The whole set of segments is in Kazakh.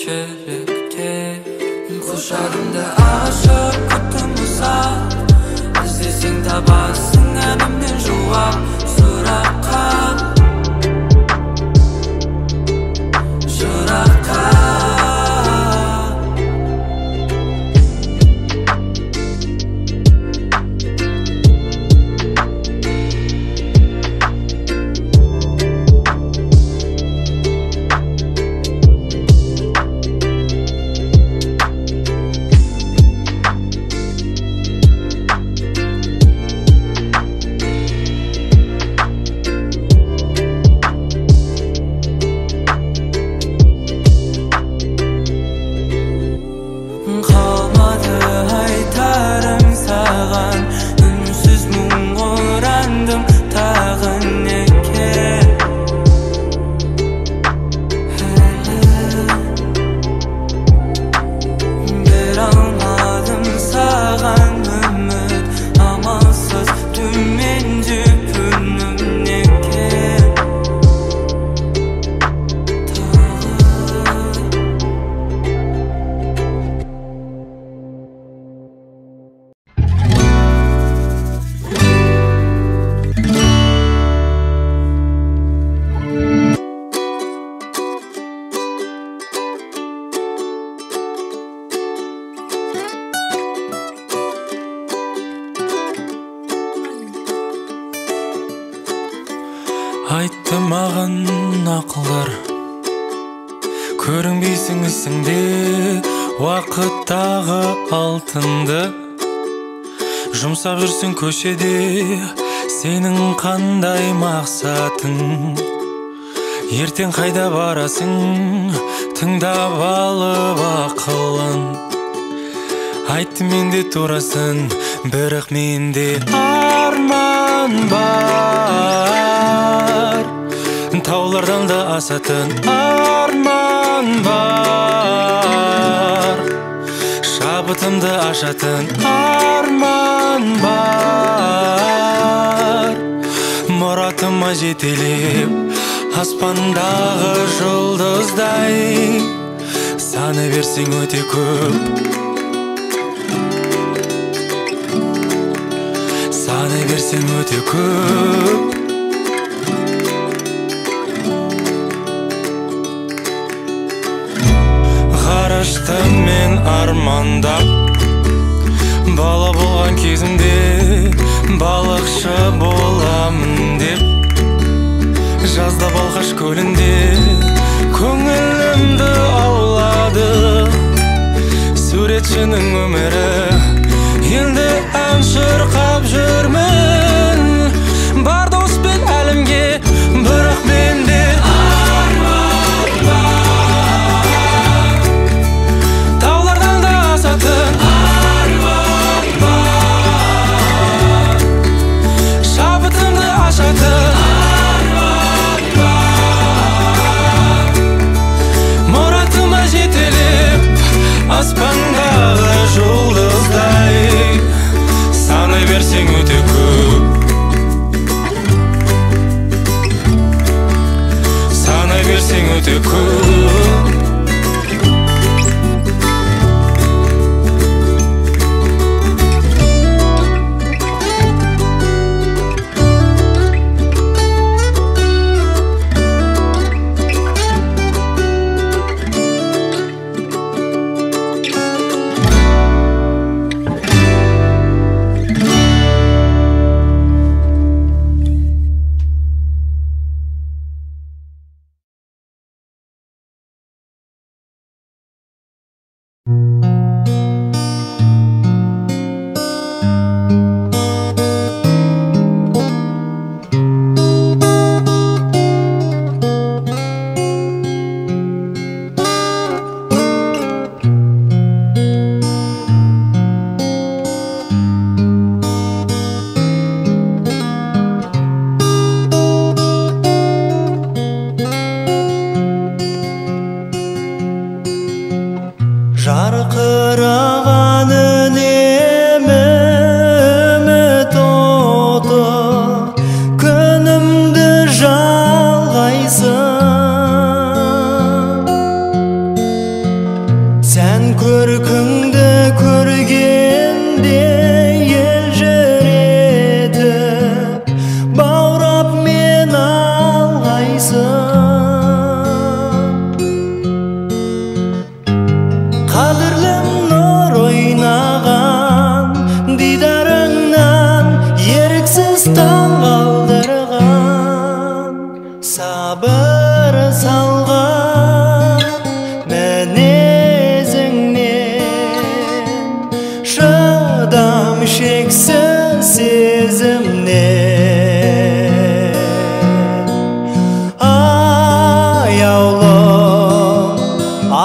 тіршілікте. Құшағымды ашып күттім ұзақ, іздесең табасың әнімнен жауап сұраққа. Айтты маған ақылдар, көрінбейсің ісіңде, уақыттағы алтынды жұмсап жүрсің көшеде, сенің қандай мақсатың? Ертең қайда барасың, тыңдап алып ақылын. Айтты менде турасын, бірақ менде арман бар. Таулардан да асатын арман бар. Шабытымды ашатын арман бар. Мұратыма жетелеп, аспандағы жұлдыздай, саны берсең өте көп, саны берсең өте көп. Ғарышты мен армандап, бала болған кезімде балықшы боламын деп, жазда балқаш көлінде көңілімді аулады. Суретшінің өмірі, енді ән шырқап жүрмін. Бар доспен әлемге, бірақ менде арман бар. Таулардан да асатын арман бар. Шабытымды ашатын арман бар. Мұратыма жетелеп, аспандағы жұлдыздай, саны берсең өте көп, саны берсең өте көп. Жарқыраған үнемі үміт оты, күнімді жалғайсың.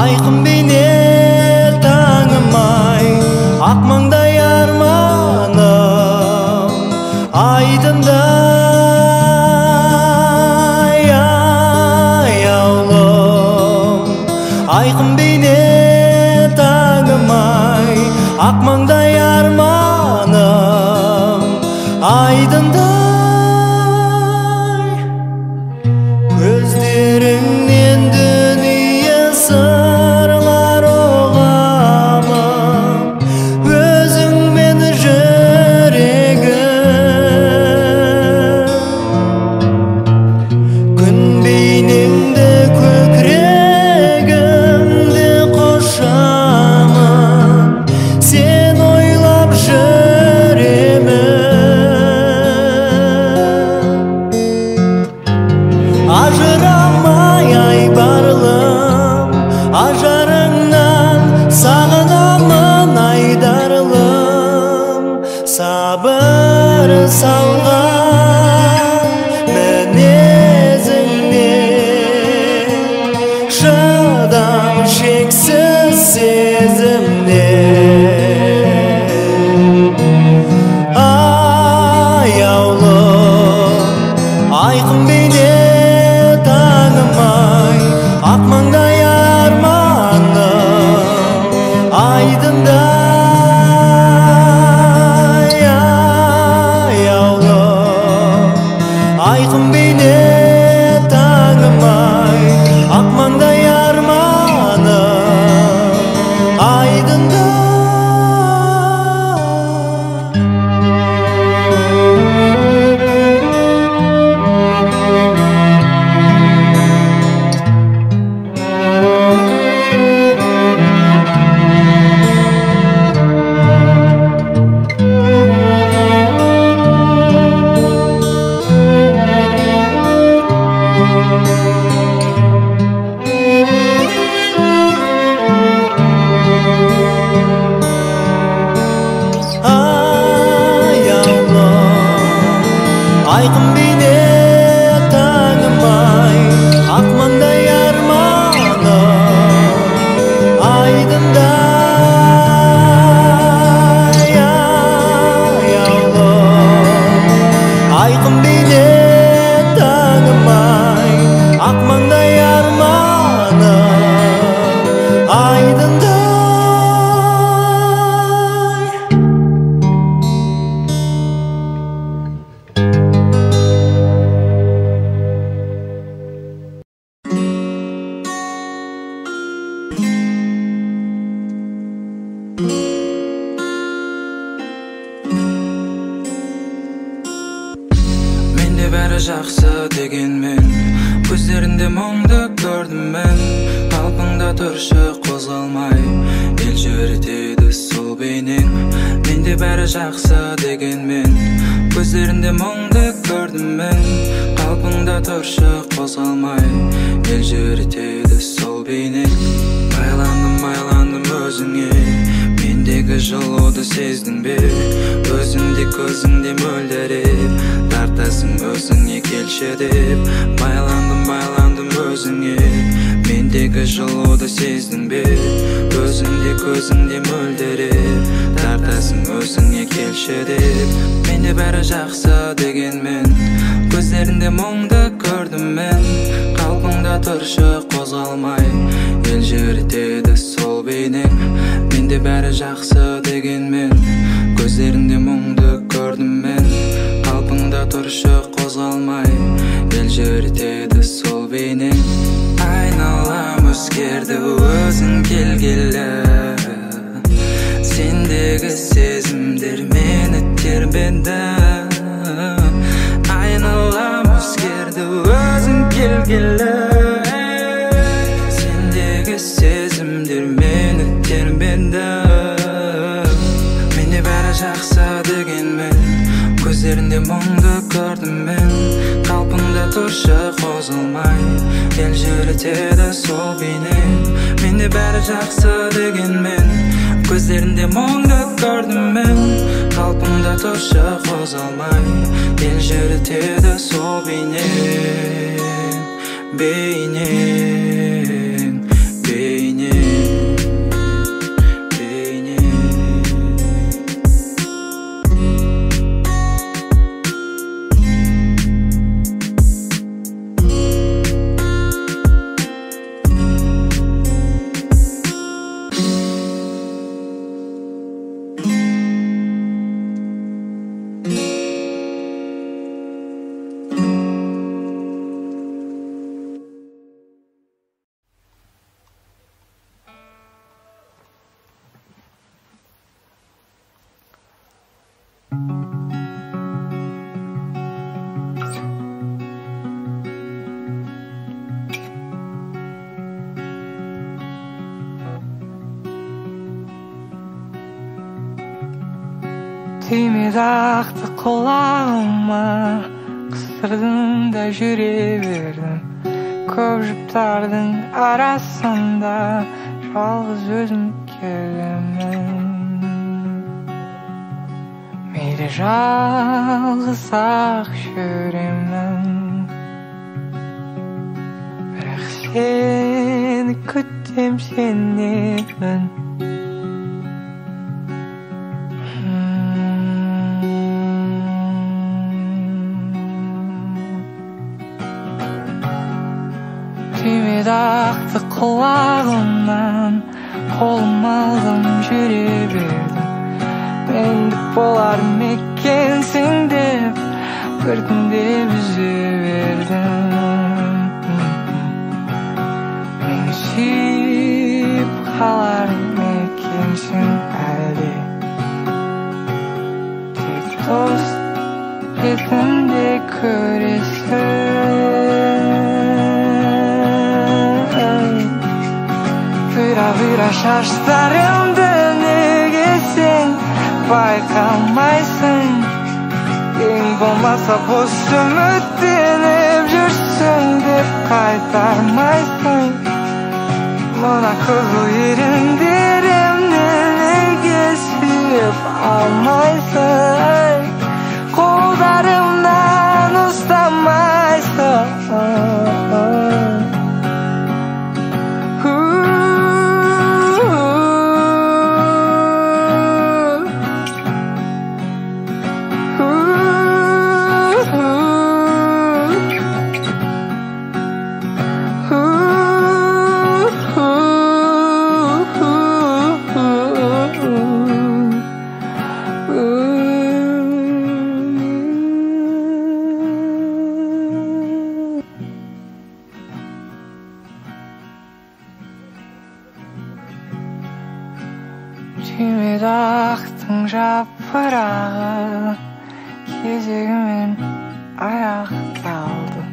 айқын бейнел таңым ай, ақ маңдай арманым айдындай аяулым. Айқын бейнел таңым ай, ақ маңдай арманым айдындай. Көздеріңнен дүние сырлар оғамын, өзіңмен жүрегім. Күн бейнеңді көкірегімді құшамын, сен ойлап жүремін. Ажырамай айбарлым, ажарыңнан сағынамын айдарлым. Сабыр салған мінезіңнен, шыдам шексіз сезімнен. Аяулым, айқын бейнел таңым ай, ақ маңдай арманым айдындай аяулым. Айқын бейнел таңым ай, ақ маңдай арманым айдындай. Айқын бейнел таңым ай, ақ маңдай арманым айдындай аяулым. Айқын бейнел таңым ай, ақ маңдай арманым айдындай. Менде бәрі жақсы дегенмен, көздерінде мұңды көрдім мен. Қалпыңда тұршы қозғалмай, ел жүретеді сол бейнең. Менде бәрі жақсы дегенмен, көздерінде мұңды көрдім мен. Қалпыңда тұршы қозғалмай, ел жүретеді сол бейнең. Байландым өзіңе, мендегі жылуды сездің бе? Өзіңде көзіңде мөлдіреп, тартасың өзіңе келші деп. Байландым өзіңе, мендегі жылуды сездің бе? Өзіңде көзіңде мөлдіреп, тартасың өзіңе келші деп. Менде бәрі жақсы дегенмен, көздерінде мұңды көрдім мен. Қалпыңда тұршы қозғалмай, ел жүретеді сол бейнең. Менде бәрі жақсы дегенмен, көздерінде мұңды көрдім мен. Қалпыңда тұршы қозғалмай, ел жүретеді сол бейнең. Айналам өзгерді өзің келгелі, сендегі сезімдер мені тербеді. Айналам өзгерді өзің келгелі, сендегі сезімдер мені тербеді. Менде бәрі жақсы дегенмен, көздерінде мұңды көрдім мен. Қалпыңда тұршы қозғалмай, ел жүретеді сол бейнең. Менде бәрі жақсы дегенмен, көздерінде мұңды көрдім мен. Қалпыңда тұршы қозғалмай, ел жүретеді сол бейнең. Бейнең, бейнең. тимеді ақты құлағыма, қысырдың да жүре бердім. Көп жұптардың арасында жалғыз өзім келемін. Мейлі жалғыз ақ жүремін, бірақ сені күтем, сенемін. Тимеді ақты құлағымнан, қолым алдым жүре бердім. Мендік болар мекенсің деп, біртіндеп үзе бердім. Мені сүйіп қалар мекенсің әлде, тек дос ретінде көресің. Бұйра шаштарымды неге сен байқамайсың? Ең болмаса бос үміттеніп жүрсің деп қайтармайсың. Мына қызыл еріндерімді неге сүйіп алмайсың? Қолдарымнан ұстамайсың. Тимеді ақтың жапырағы, кезегімен аяқталды.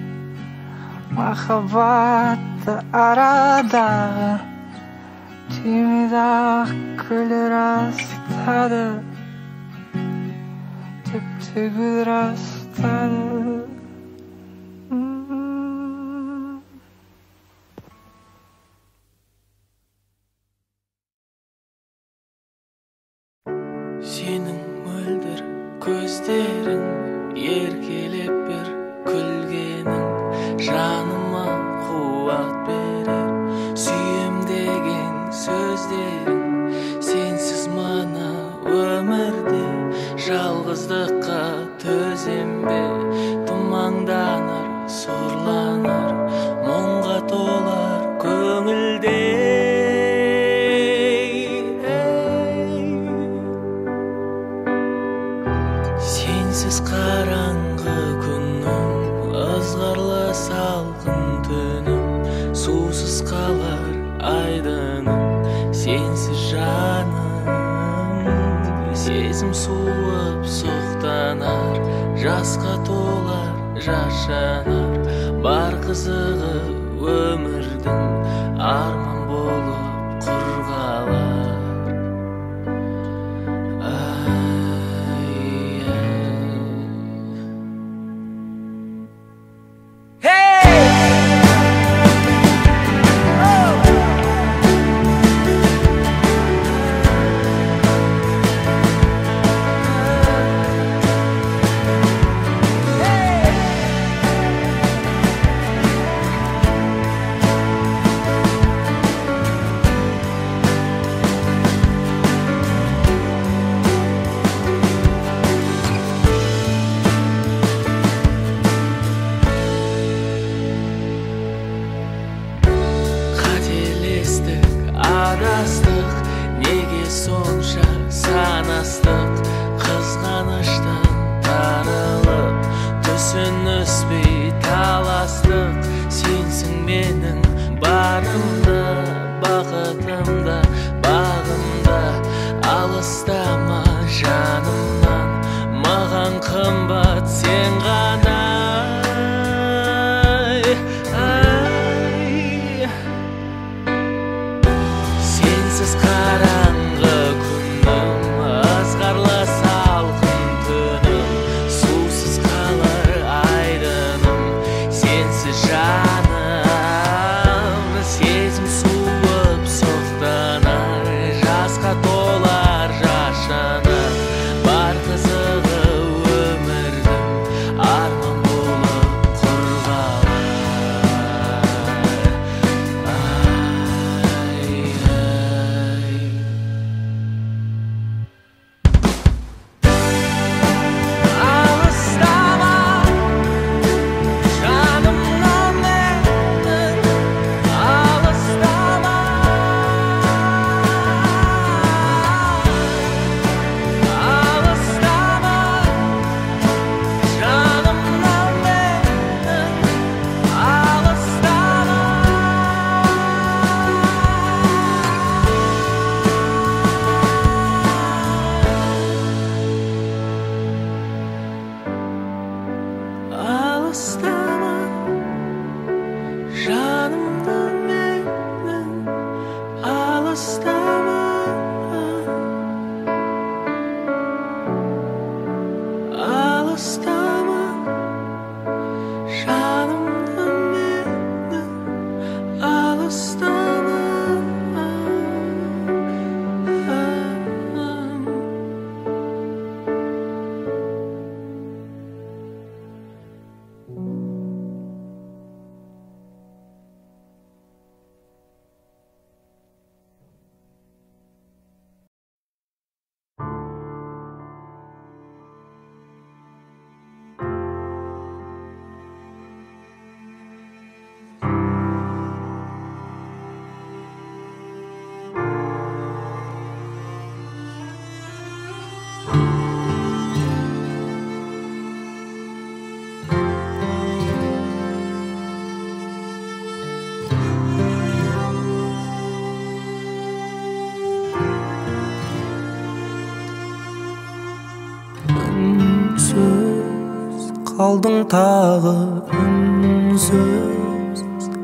Махаббатты арадағы, тимеді ақ гүл растады, тіпті гүл растады. Сенің мөлдір көздерің, еркелеп бір күлгенің жаныма қуат берер. Сүйем деген сөздерің, сенсіз мана өмірде жалғыздыққа төзем бе? Тұманданар, сорланар, мұңға толар көңілде. Сенсіз қараңғы күнім, ызғарлы салқын түнім, сусыз қалар айдыным. Сенсіз жаным, сезім суып соқтанар, жасқа толар жас жанар. Бар қызығы өмірдің арман болып құрғалар. Адастық, неге сонша санастық? Қызғаныштан тарылып, түсініспей таластық. Сенсің менің барымда, бақытымда, бағымда. Алыстама жанымнан, маған қымбат сен ғана. Сенсіз қараңғы күнім, ызғарлы салқын қалдың тағы үнсіз,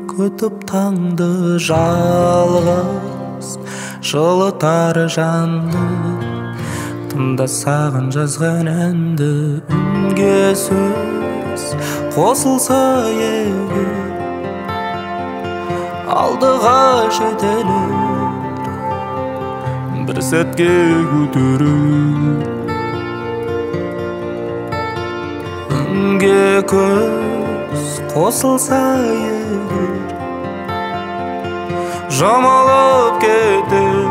күтіп таңды жалғыз, жылытар жанды. Тыңда саған жазған әнді, үнге сөз қосылса егер, алдыға жетелер, бір сәтке көтерер. Үнге көз қосылса егер, жамалып кетер,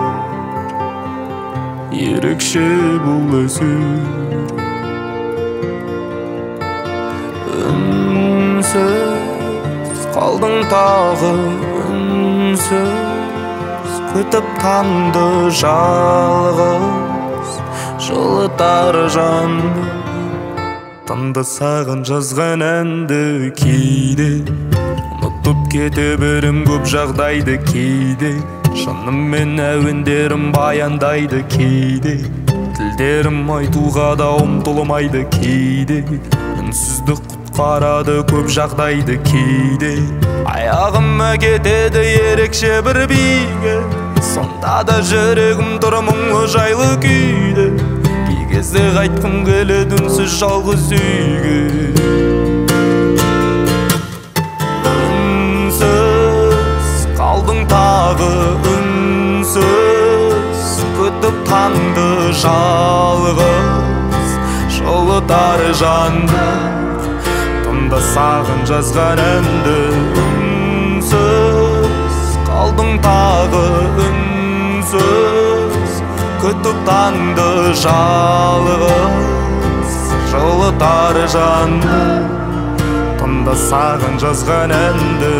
ерекше бұл әсер. Үнсіз қалдың тағы үнсіз, күтіп таңды жалғыз, жылытар жанды. Тыңда саған жазған әнді кейде, ұмытып кете берем көп жағдайды кейде. Шынымен әуендерім баяндайды кейде, тілдерім айтуға да ұмтылмайды кейде. Үнсіздік құтқарады көп жағдайды кейде. Аяғыма кетеді ерекше бір биге, сонда да жүрегім тұр мұңлы жайлы күйде. Кей кезде қайтқым келеді үнсіз жалғыз үйге. Үнсіз қалдың тағы үнсіз, күтіп таңды жалғыз, жылытар жанды. Тыңда саған жазған әнді, үнсіз қалдың тағы үнсіз, күтіп таңды жалғыз, жылытар жанды. Тыңда саған жазған әнді.